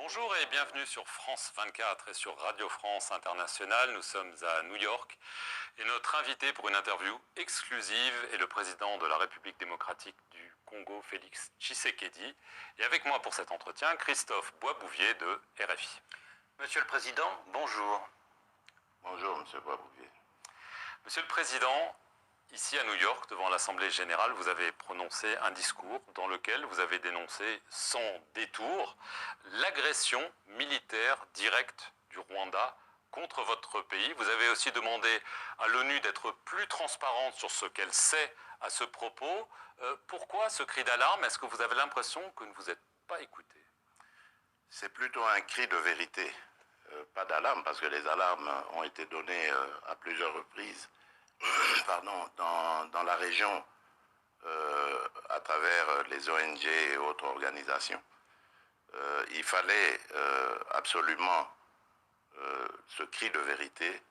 Bonjour et bienvenue sur France 24 et sur Radio France Internationale. Nous sommes à New York et notre invité pour une interview exclusive est le président de la République démocratique du Congo, Félix Tshisekedi. Et avec moi pour cet entretien, Christophe Boisbouvier de RFI. Monsieur le Président, bonjour. Bonjour, Monsieur Boisbouvier. Monsieur le Président, ici à New York, devant l'Assemblée générale, vous avez prononcé un discours dans lequel vous avez dénoncé sans détour l'agression militaire directe du Rwanda contre votre pays. Vous avez aussi demandé à l'ONU d'être plus transparente sur ce qu'elle sait à ce propos. Pourquoi ce cri d'alarme? Est-ce que vous avez l'impression que ne vous êtes pas écouté? C'est plutôt un cri de vérité, pas d'alarme, parce que les alarmes ont été données à plusieurs reprises dans la région à travers les ONG et autres organisations. Il fallait absolument ce cri de vérité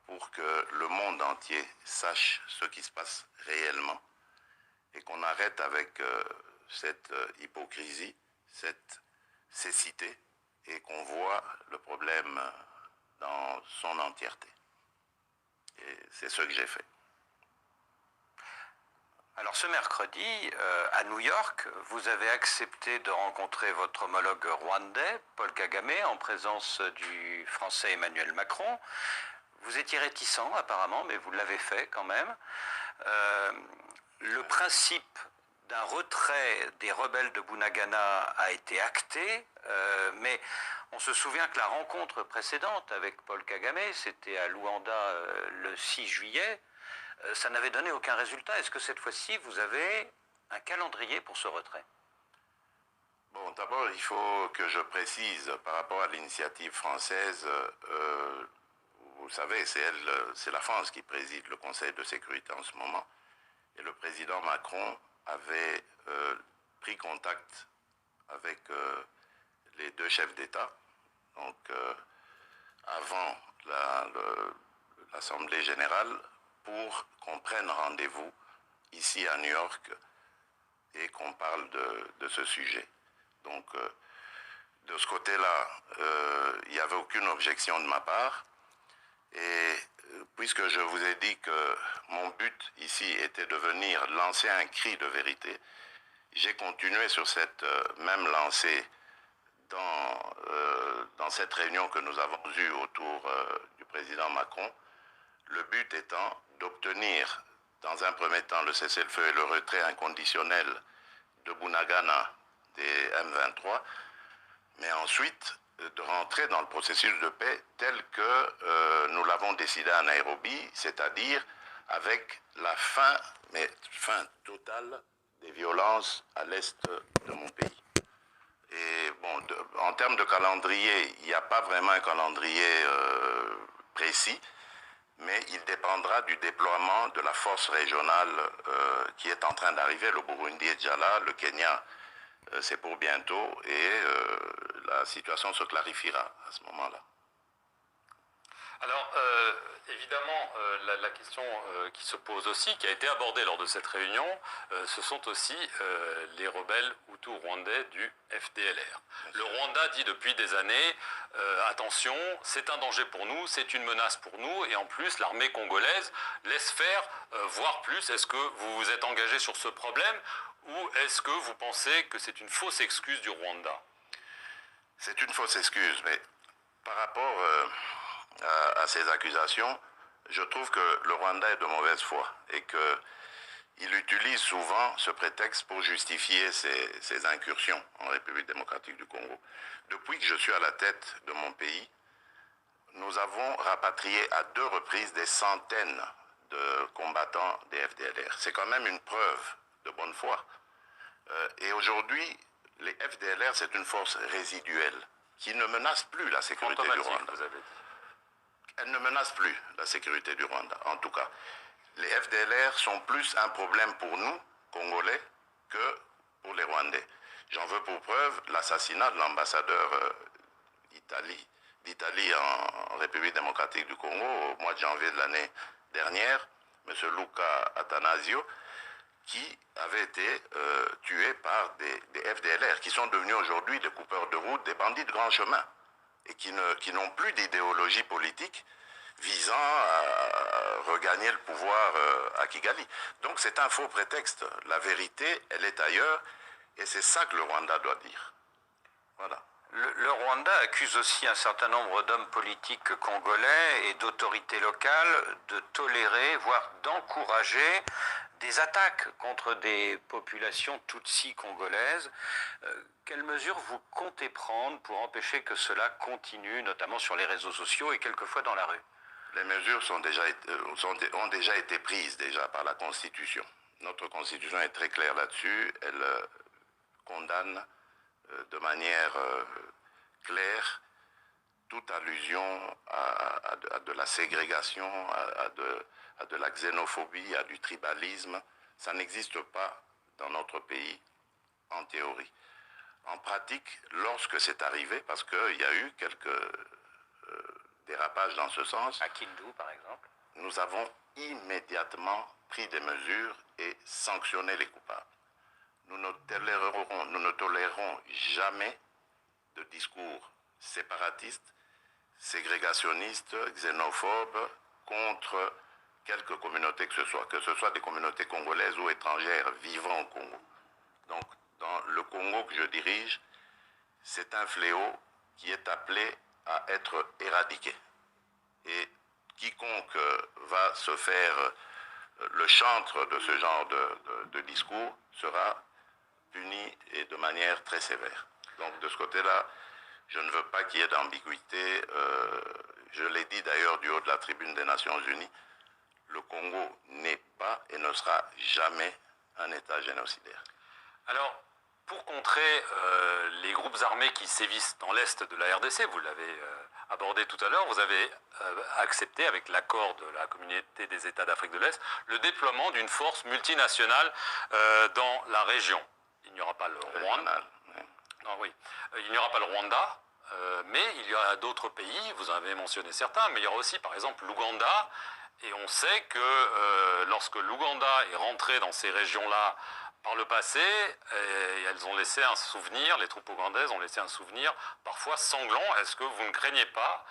pour que le monde entier sache ce qui se passe réellement et qu'on arrête avec cette hypocrisie, cette cécité et qu'on voit le problème dans son entièreté. Et c'est ce que j'ai fait. Alors ce mercredi, à New York, vous avez accepté de rencontrer votre homologue rwandais, Paul Kagame, en présence du Français Emmanuel Macron. Vous étiez réticent apparemment, mais vous l'avez fait quand même. Le principe d'un retrait des rebelles de Bunagana a été acté, mais on se souvient que la rencontre précédente avec Paul Kagame, c'était à Luanda le 6 juillet, ça n'avait donné aucun résultat. Est-ce que cette fois-ci, vous avez un calendrier pour ce retrait? Bon, d'abord, il faut que je précise par rapport à l'initiative française, vous savez, c'est la France qui préside le Conseil de sécurité en ce moment, et le président Macron avait pris contact avec les deux chefs d'État, donc avant l'Assemblée générale, pour qu'on prenne rendez-vous ici à New York et qu'on parle de ce sujet. Donc de ce côté-là, il n'y avait aucune objection de ma part. Et puisque je vous ai dit que mon but ici était de venir lancer un cri de vérité, j'ai continué sur cette même lancée dans cette réunion que nous avons eue autour du président Macron, le but étant d'obtenir dans un premier temps le cessez-le-feu et le retrait inconditionnel de Bunagana des M23, mais ensuite de rentrer dans le processus de paix tel que nous l'avons décidé à Nairobi, c'est-à-dire avec la fin, mais fin totale des violences à l'est de mon pays. Et bon, en termes de calendrier, il n'y a pas vraiment un calendrier précis, mais il dépendra du déploiement de la force régionale qui est en train d'arriver. Le Burundi est déjà là, le Kenya c'est pour bientôt, et la situation se clarifiera à ce moment-là. Alors, évidemment, la question qui se pose aussi, qui a été abordée lors de cette réunion, ce sont aussi les rebelles hutus rwandais du FDLR. Le Rwanda dit depuis des années, attention, c'est un danger pour nous, c'est une menace pour nous, et en plus, l'armée congolaise laisse faire, voire plus. Est-ce que vous vous êtes engagé sur ce problème, ou est-ce que vous pensez que c'est une fausse excuse du Rwanda? C'est une fausse excuse, mais par rapport à ces accusations, je trouve que le Rwanda est de mauvaise foi et qu'il utilise souvent ce prétexte pour justifier ses incursions en République démocratique du Congo. Depuis que je suis à la tête de mon pays, nous avons rapatrié à 2 reprises des centaines de combattants des FDLR. C'est quand même une preuve de bonne foi. Et aujourd'hui, les FDLR, c'est une force résiduelle qui ne menace plus la sécurité du Rwanda. Vous avez dit. Elle ne menace plus la sécurité du Rwanda. En tout cas, les FDLR sont plus un problème pour nous, Congolais, que pour les Rwandais. J'en veux pour preuve l'assassinat de l'ambassadeur d'Italie en République démocratique du Congo au mois de janvier de l'année dernière, M. Luca Attanasio, qui avaient été tués par des FDLR, qui sont devenus aujourd'hui des coupeurs de route, des bandits de grand chemin, et qui n'ont plus d'idéologie politique visant à regagner le pouvoir à Kigali. Donc c'est un faux prétexte. La vérité, elle est ailleurs, et c'est ça que le Rwanda doit dire. Voilà. Le Rwanda accuse aussi un certain nombre d'hommes politiques congolais et d'autorités locales de tolérer, voire d'encourager des attaques contre des populations tutsis congolaises. Quelles mesures vous comptez prendre pour empêcher que cela continue, notamment sur les réseaux sociaux et quelquefois dans la rue? Les mesures ont déjà été prises par la Constitution. Notre Constitution est très claire là-dessus. Elle condamne de manière claire toute allusion à de la ségrégation, à de la xénophobie, à du tribalisme. Ça n'existe pas dans notre pays en théorie. En pratique, lorsque c'est arrivé, parce qu'il y a eu quelques dérapages dans ce sens, à Kindu par exemple, nous avons immédiatement pris des mesures et sanctionné les coupables. Nous ne tolérerons jamais de discours séparatistes, ségrégationnistes, xénophobes contre quelque communauté que ce soit des communautés congolaises ou étrangères vivant au Congo. Donc, dans le Congo que je dirige, c'est un fléau qui est appelé à être éradiqué. Et quiconque va se faire le chantre de ce genre de discours sera puni et de manière très sévère. Donc de ce côté-là, je ne veux pas qu'il y ait d'ambiguïté. Je l'ai dit d'ailleurs du haut de la tribune des Nations Unies, le Congo n'est pas et ne sera jamais un État génocidaire. Alors, pour contrer les groupes armés qui sévissent dans l'est de la RDC, vous l'avez abordé tout à l'heure, vous avez accepté, avec l'accord de la communauté des États d'Afrique de l'Est, le déploiement d'une force multinationale dans la région. Il n'y aura pas le Rwanda. Non, oui. Il n'y aura pas le Rwanda, mais il y aura d'autres pays, vous en avez mentionné certains, mais il y aura aussi par exemple l'Ouganda, et on sait que lorsque l'Ouganda est rentré dans ces régions-là par le passé, elles ont laissé un souvenir, les troupes ougandaises ont laissé un souvenir parfois sanglant. Est-ce que vous ne craignez pas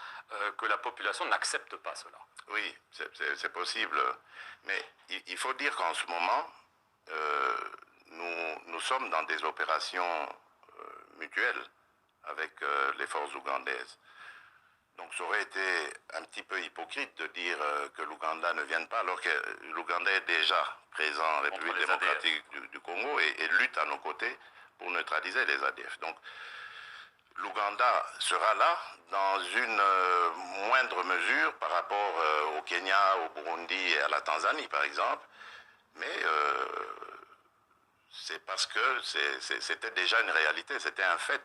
que la population n'accepte pas cela? Oui, c'est possible. Mais il faut dire qu'en ce moment, nous sommes dans des opérations mutuelles avec les forces ougandaises. Donc ça aurait été un petit peu hypocrite de dire que l'Ouganda ne vienne pas, alors que l'Ouganda est déjà présent en République démocratique du Congo et lutte à nos côtés pour neutraliser les ADF. Donc l'Ouganda sera là dans une moindre mesure par rapport au Kenya, au Burundi et à la Tanzanie par exemple, mais c'est parce que c'était déjà une réalité, c'était un fait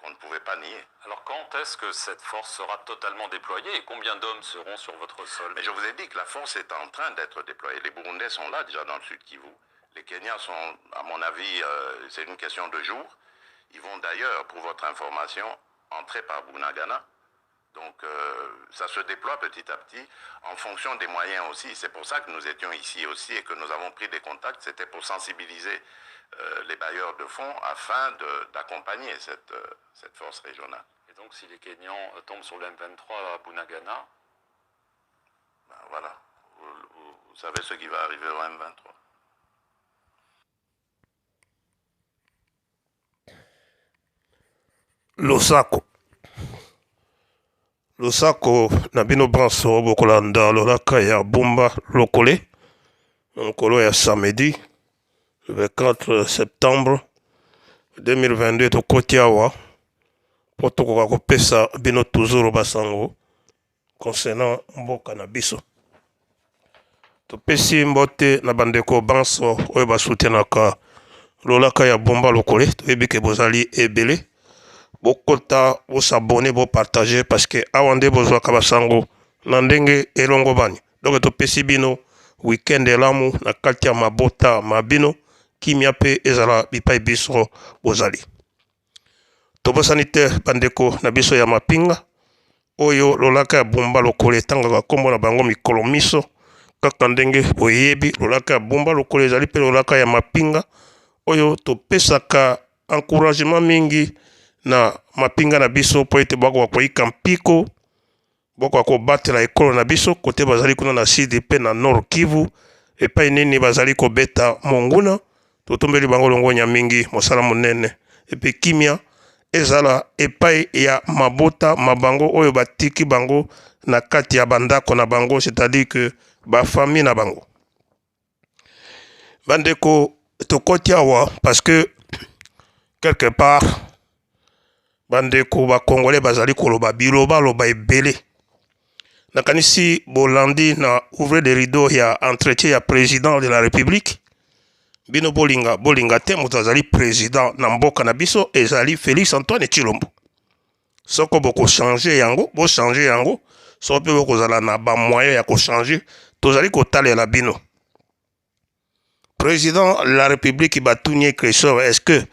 qu'on ne pouvait pas nier. Alors quand est-ce que cette force sera totalement déployée et combien d'hommes seront sur votre sol? Mais je vous ai dit que la force est en train d'être déployée. Les Burundais sont là déjà dans le sud Kivu. Les Kenyans sont, à mon avis, c'est une question de jours. Ils vont d'ailleurs, pour votre information, entrer par Bunagana. Donc ça se déploie petit à petit en fonction des moyens aussi. C'est pour ça que nous étions ici aussi et que nous avons pris des contacts. C'était pour sensibiliser les bailleurs de fonds afin d'accompagner cette force régionale. Et donc si les Kenyans tombent sur le M23 à Bunagana, ben voilà, vous savez ce qui va arriver au M23. Losako na bino branso bokolanda lolaka ya Bumba Lokole nkolo ya samedi le 4 septembre 2022 tokoti awa po tokoka kopesa bino toujours basango concernant mboka na biso. Topesi mbote na bandeko branso oyo basoutenaka lolaka ya Bumba Lokole, toyebi ke bozali ebele. Bokota, bosabone, bopartager parce que awande bozwaka basango na ndenge elongo bani. Donc topesi bino weekend elamu na kati ya mabota mabino kimia pe ezala bipai biso bozali. Tobosani te bandeko na biso ya mapinga oyo lolaka ya Bumba Lokole tangaka kombo na bango mikolo miso kaka ndenge boyebi lolaka ya bomba lokola ezali mpe lolaka ya mapinga oyo topesaka encouragement mingi na mapinga na biso mpo ete bakoka koyika mpiko bakoka kobatela ekolo na biso kote bazali kuna na sud mpe na nord kivu epai nini bazali kobeta monguna totombeli bango longonya mingi mosala monene epe kimia ezala epai ya mabota mabango oyo batiki bango na kati ya bandako na bango, c'est-à-dire que bafamille na bango. Bandeko tokoti awa parce que quelque part bandeko ba congolais bazali koloba biloba loba ebele. Nakanisi bolandi na ouvre des rideaux ya entretien ya président de la République. Bino bolinga te moto azali président na mboka na biso ezali Félix Antoine Tshilombo. Soko boko changer yango, bo changer yango, so pe boko zala na ba moyen ya ko changer, tozali ko talela bino. Président de la République batunye Christophe, est-ce que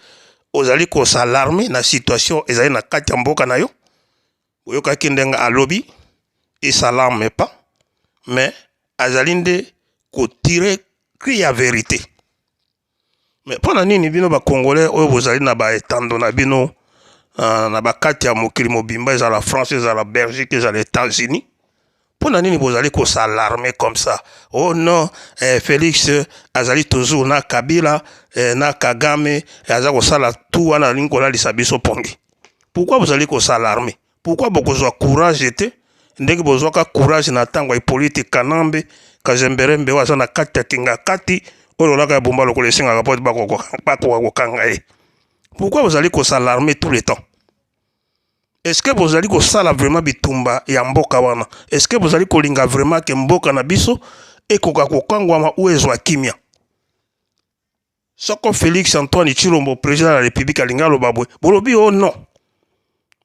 ozali ko s'alarmer na situation ezali na kati ya mboka na yo? Boyoka kindenga alobi, il s'alarme pas, mais azali nde ko tirer cri ya vérité. Mais pendant nini bino ba congolais oyo bozali na ba etando na bino na ba kati ya mokili mobimba ezala France ezala Belgique ezala États-Unis pendant nini bozali ko s'alarmer comme ça oh non Félix azali toujours na Kabila na Kagame aza ko sala tout wana linko la lisabiso pongi. Pourquoi vous allez ko s'alarmer? Pourquoi bokozwa courage ete ndenge bozwa ka courage na tango politique kanambe kazemberembe waza na kati ya kinga kati. Pourquoi vous allez s'alarmer tout le temps? Est-ce que vous allez s'alarmer vraiment bitumba ya mboka wana? Est-ce que vous allez kolinga vraiment que mboka na biso et koka kokangwama ou ezwa kimia? Soko Félix Antoine Tshilombo président de la République alinga lobabwe. Bolobi oh non.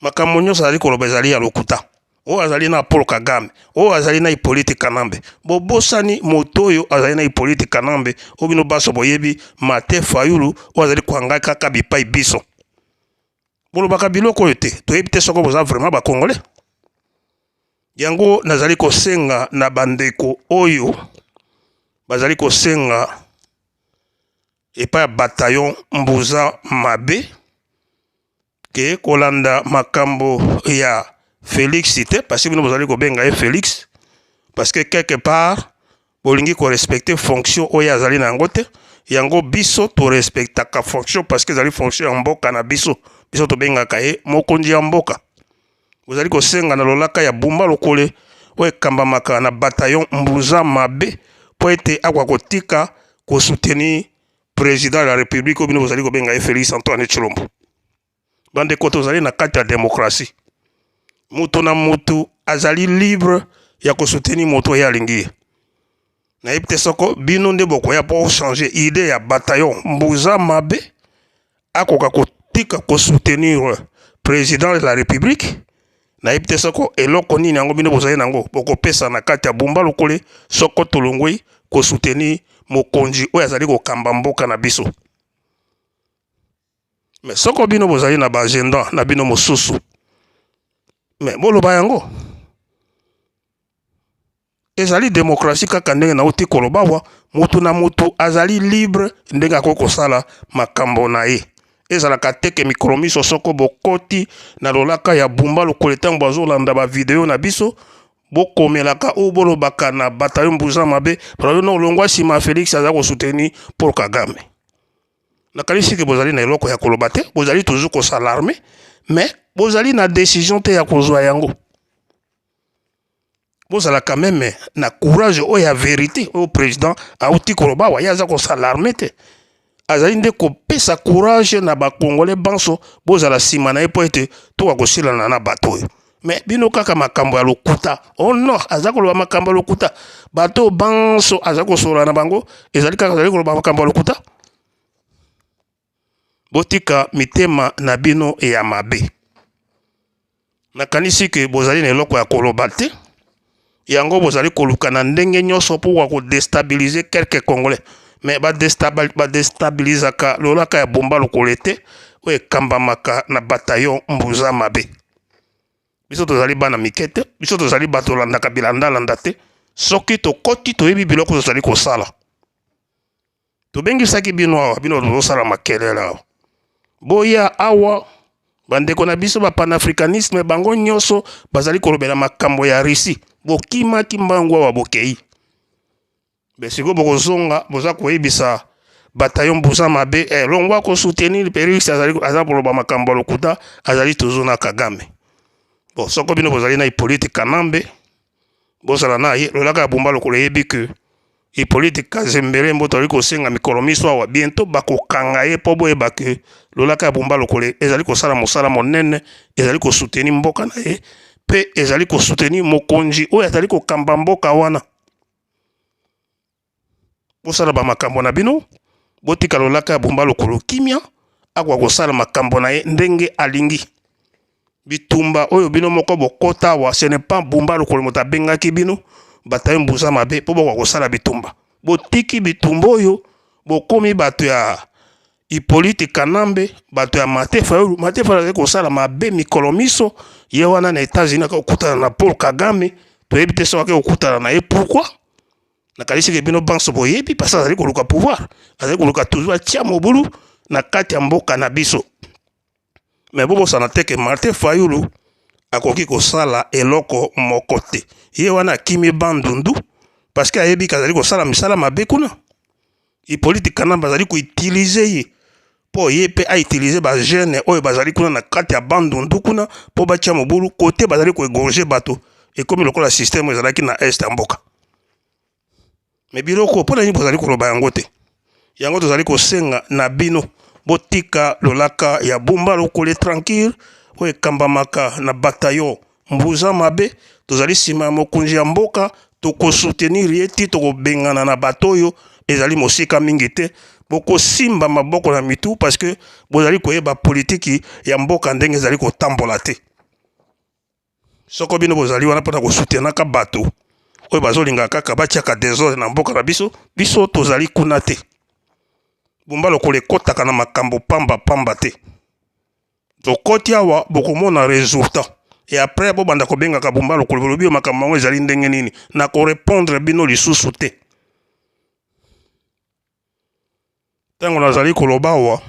Makambo nyonso azali koloba ezali ya lokuta. O azali na Paul Kagame, o azali na Hippolyte Kanambe. Bobosani motoyo azali na Hippolyte Kanambe, obino baso boyebi Mate Fayulu o azali kwanga kaka bipai biso. Bolo baka biloko yote, toyebi te soko boza vraiment ba congolais. Yango nazali kosenga na bandeko oyo bazali kosenga epa bataillon Mbuza Mabe ke kolanda makambo ya Félix cité parce que nous allons benga Félix parce que quelque part bolingi ko respecter fonction oya azali na ngote yango biso to respecta ka fonction parce que zali fonction en mboka na biso to benga kae mokonzi ya mboka vous allez ko senga na lolaka ya bumba lokole oye kamba maka na bataillon Mbuza Mabe po ete akwa kotika ko soutenir président de la République obino vous allez ko benga Félix Antoine Tshilombo bande koto zali na kati ya démocratie. Mutu na mutu azali libre ya ko soutenir moto ya lingi. Na yipte soko bino nde boko ya pour changer idée ya bataillon Mbuza Mabe akoka kotika ko soutenir président de la République. Na yipte soko eloko nini yango bino bozali nango boko pesa na kati ya bumba lokole soko tolongwe ko soutenir mokonzi oyo azali ko kamba mboka na biso. Mais soko bino bozali na ba agenda na bino mosusu. Mais boloba yango ezali démocratie kaka ndenge na oti koloba wa mutu na mutu azali libre ndenge akoko sala makambo na ye ezala kateke mikromiso soko bokoti na lolaka ya bumba lokoletango bazolanda ba video na biso bokomelaka o bolobaka na bataillon Mbuza Mabe parce no longwa sima Félix aza ko soutenir Paul Kagame na kalisi ke bozali na eloko ya koloba te bozali toujours ko s'alarmer mais bozali na décision te ya kozwa yango. Bozala quand même na courage o ya vérité au président auti koloba wa yaza ko s'alarmer te. Azali nde ko pesa courage na ba congolais banso bozala sima na epo ete to ko sila na bato. Mais bino kaka makambo ya lokuta. Oh non, azako lo makambo ya lokuta. Bato banso azako sola na bango ezali kaka azali ko makambo ya lokuta. Botika mitema na bino e ya mabe. Nakanisi ke bozali na eloko ya koloba te yango bozali koluka na ndenge nyonso po ko déstabiliser quelques congolais mais ba déstabilisaka lolaka ya bomba lokolete oye kambamaka na bataillon Mbuza Mabe biso tozali bana mikete biso tozali bato landaka bilanda landa te soki tokoti toyebi biloko tozali kosala tobengisaki bino awa bino tozosala makelele awa boya awa bandeko na biso bapanafricanisme bango nyonso bazali kolobela makambo ya Russie bokimaki mbangu awa bokei besiko bokozonga boza koyebisa bataillon Mbusa Mabe longwa ko soutenir Russie aza koloba makambo lokuta azali toujours na Kagame bon soko bino bozali na Hippolyte Kanambe bosala na ye lolaka ya Bumba lokolo yebi ke Hippolyte Kazembere mboto ali kosenga mikolo miso awa bientôt bakokanga ye po boyeba ke lolaka ya Bumba lokolo ezali kosala mosala monene ezali kosoutenir mboka na ye pe ezali kosoutenir mokonzi oyo azali kokamba mboka wana bosala ba makambo na bino botika lolaka ya Bumba lokolo kimia akwa kosala makambo na ye ndenge alingi bitumba oyo bino moko bokota wa ce n'est pas Bumba lokolo moto abengaki bino bataillon Mbusa Mabe po bokwa kosala bitumba botiki bitumba oyo bokomi bato ya Hippolyte Kanambe bato ya Martin Fayulu azali kosala mabe mikolo miso ye wana na États-Unis akokutana na Paul Kagame toyebi te soki akokutana na ye pourquoi nakalisi ke bino banso boyebi parce azali koluka pouvoir azali koluka toujours atia mobulu na kati ya mboka na biso mais bobosana te ke Martin Fayulu akoki kosala eloko moko te ye wana akimi bandundu parce que ayebi kazali kosala misala mabe kuna Hippolyte Kanambe azali koutilize ye po ye pe autilize ba jeune oyo bazali kuna na kati ya bandundu kuna po batia mobulu kote bazali koegorge bato ekomi lokola système ezalaki na est ya mboka mais biloko mpona nini bozali koloba yango te yango tozali kosenga na bino botika lolaka ya Bumba lokolo tranquille oyo ekambamaka na bataillon Mbusa Mabe tozali nsima ya mokonzi ya mboka tokosoutenir ye ti tokobengana na bato oyo ezali mosika mingi te bokosimba maboko na mitu parce que bozali koyeba politiki ya mboka ndenge ezali kotambola te soko bino bozali wana mpona kosoutenaka bato oyo bazolinga kaka batiaka désordre na mboka na biso tozali kuna te Bumba lokolo ekotaka na makambo pamba te tokoti awa bokomona résultat et après bobanda kobengaka Bumba lokolo bolobi yo makambo yango ezali ndenge nini na korépondre bino lisusu te ntango nazali koloba awa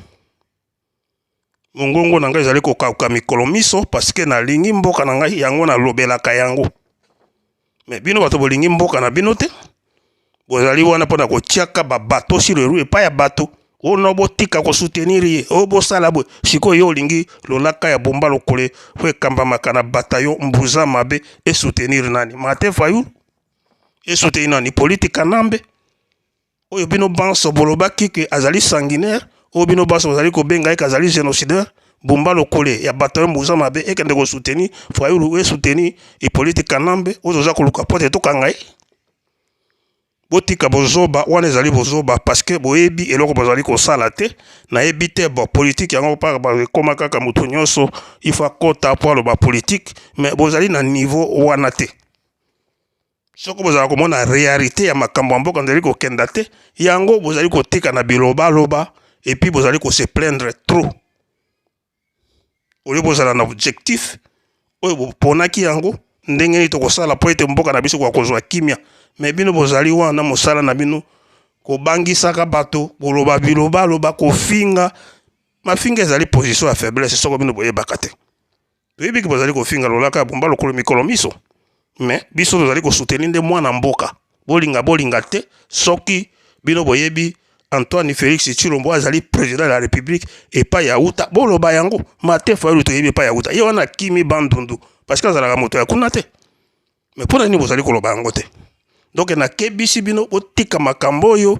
mongongo na ngai ezali kokauka mikolo miso parce que nalingi mboka na ngai yango nalobelaka yango mais bino bato bolingi mboka na bino te bozali wana mpona kotiaka babato sur le roue epai ya bato ono botika kosoutenir ye oyo bosala boye sikoyo yo olingi lolaka ya Bumba lokolo po ekambamaka na bataillon Mbusa Mabe esoutenir nani Martin Fayulu esoutenir nani Hippolyte Kanambe oyo bino banso bolobaki ke azali sanguinaire oyo bino banso bozali kobenga eke azali génocidaire Bumba lokolo ya bataillon Mbusa Mabe ekende kosoutenir Fayulu esoutenir Hippolyte Kanambe oyo toza koluka po te tokanga ye botika bozoba wana ezali bozoba parce que boyebi eloko bozali kosala te nayebi te bo politique yango pa bakoma kaka moto nyonso il faut akota po aloba politique mais bozali na niveau wana te soko bozala komona réalité ya makambo ya mboka ndeli kokenda te yango bozali kotika na bilobaloba et puis bozali kose plaindre trop oyo bozala na objectif oyo boponaki yango ndenge nini tokosala po ete mboka na biso kozwa kimia mais bino bozali wana mosala na bino kobangisaka bato boloba bilobaloba kofinga mafinga ezali position ya faiblesse soko bino boyebaka te toyebi ke bozali kofinga lolaka ya Bumba lokolo mikolo miso mais biso tozali kosoutenir nde mwana mboka bolinga te soki bino boyebi Antoine Félix Tshilombo azali président de la République epai ya uta boloba yango Martin Fayulu toyebi epai ya uta ye wana kimi bandundu parce que azalaka moto ya kuna te mais mpona nini bozali koloba yango te donc nakebisi bino botika makambo oyo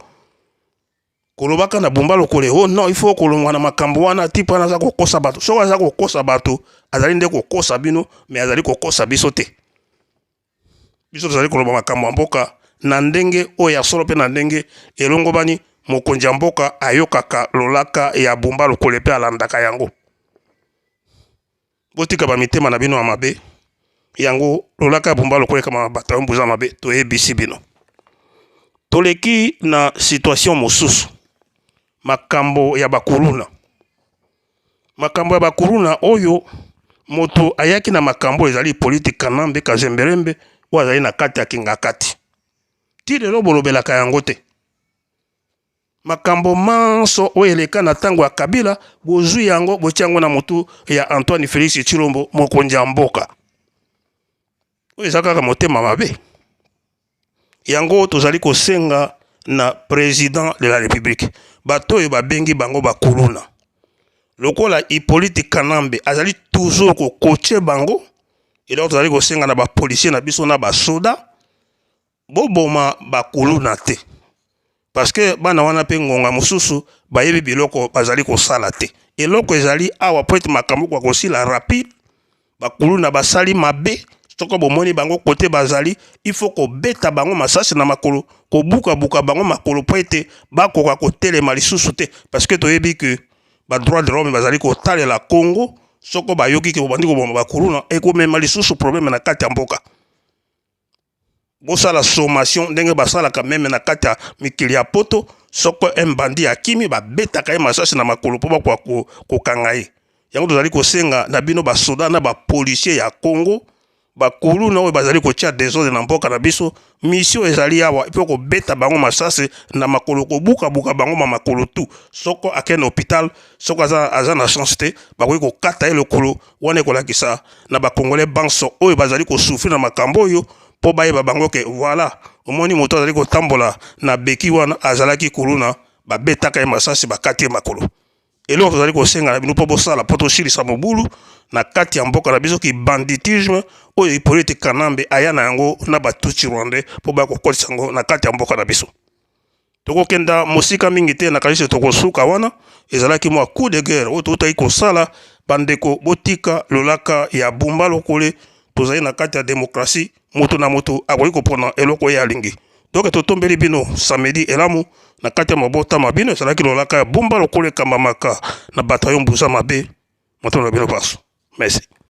kolobaka na Bumba lokolo oh non il faut kolongwa na makambo wana ti mpona aza kokosa bato soko aza kokosa bato azali nde kokosa bino mais azali kokosa biso te biso tozali koloba makambo ya mboka na ndenge oyo ya solo mpe na ndenge elongobani mokonzi ya mboka ayokaka lolaka ya Bumba lokolo mpe alandaka yango botika bamitema na bino ya mabe yango lolaka ya Bumba lokolo ekama bataillon Mbusa Mabe toyebisi bino toleki na situation mosusu makambo ya bakuluna oyo moto ayaki na makambo ezali Hippolyte Kanambe Kazemberembe oyo azali na kati ya kinga kati ti lelo bolobelaka yango te makambo manso oyo eleka na ntango ya Kabila bozwi yango botia yango na motu ya Antoine Félix Tshilombo mokonzi ya mboka oyo eza kaka motema mabe yango tozali kosenga na président de la République bato oyo babengi bango bakuluna lokola Hippolyte Kanambe azali toujours kokoche bango eloko tozali kosenga na bapolisier na biso na basoda boboma bakuluna te parce que bana wana pe ngonga mosusu bayebi biloko bazali kosala te eloko ezali awa po ete makambo kwa kosila rapide bakuluna basali mabe soko bomoni bango kote bazali il faut kobeta bango masasi na makolo kobuka bango makolo po ete bakoka kotelema lisusu te parce que toyebi que ba droit de l'homme bazali kotalela Congo soko bayoki ke bobandi koboma bakuluna ekomema lisusu problème na kati ya mboka bosala sommation ndenge basalaka meme na kati ya mikili ya poto soko mbandi ya kimi babetaka ye masasi na makolo po bakwa kokanga ye yango tozali kosenga na bino basoda na bapolisier ya Congo bakuluna oyo bazali kotia désordre na mboka na biso mission ezali awa ipo kobeta bango masasi na makolo kobuka bango makolo tu soko akende hôpital soko aza na chance te bakoki kokata ye lokolo wana ekolakisa na bakongolais banso oyo bazali kosouffrir na makambo oyo po bayeba bango ke voilà omoni moto azali kotambola na beki wana azalaki kuluna babetaka ye masasi bakati ye makolo eloko tozali kosenga na bino po bosala po tosilisa mobulu na kati ya mboka na biso ki banditisme oyo Hippolyte Kanambe aya na yango na batuti rwandais po bakokolisa yango na kati ya mboka na biso tokokenda mosika mingi te na kalisi tokosuka wana ezalaki mwa coup de guerre oyo totaki kosala bandeko botika lolaka ya bumba lokole tozali na kati ya démocratie moto na moto akoki kopona eloko ye alingi donc totombeli bino samedi elamu na kati ya mabota mabino ezalaki lolaka ya bumba lokole ekambamaka na bataillon mbuza mabe moto na bino paso merci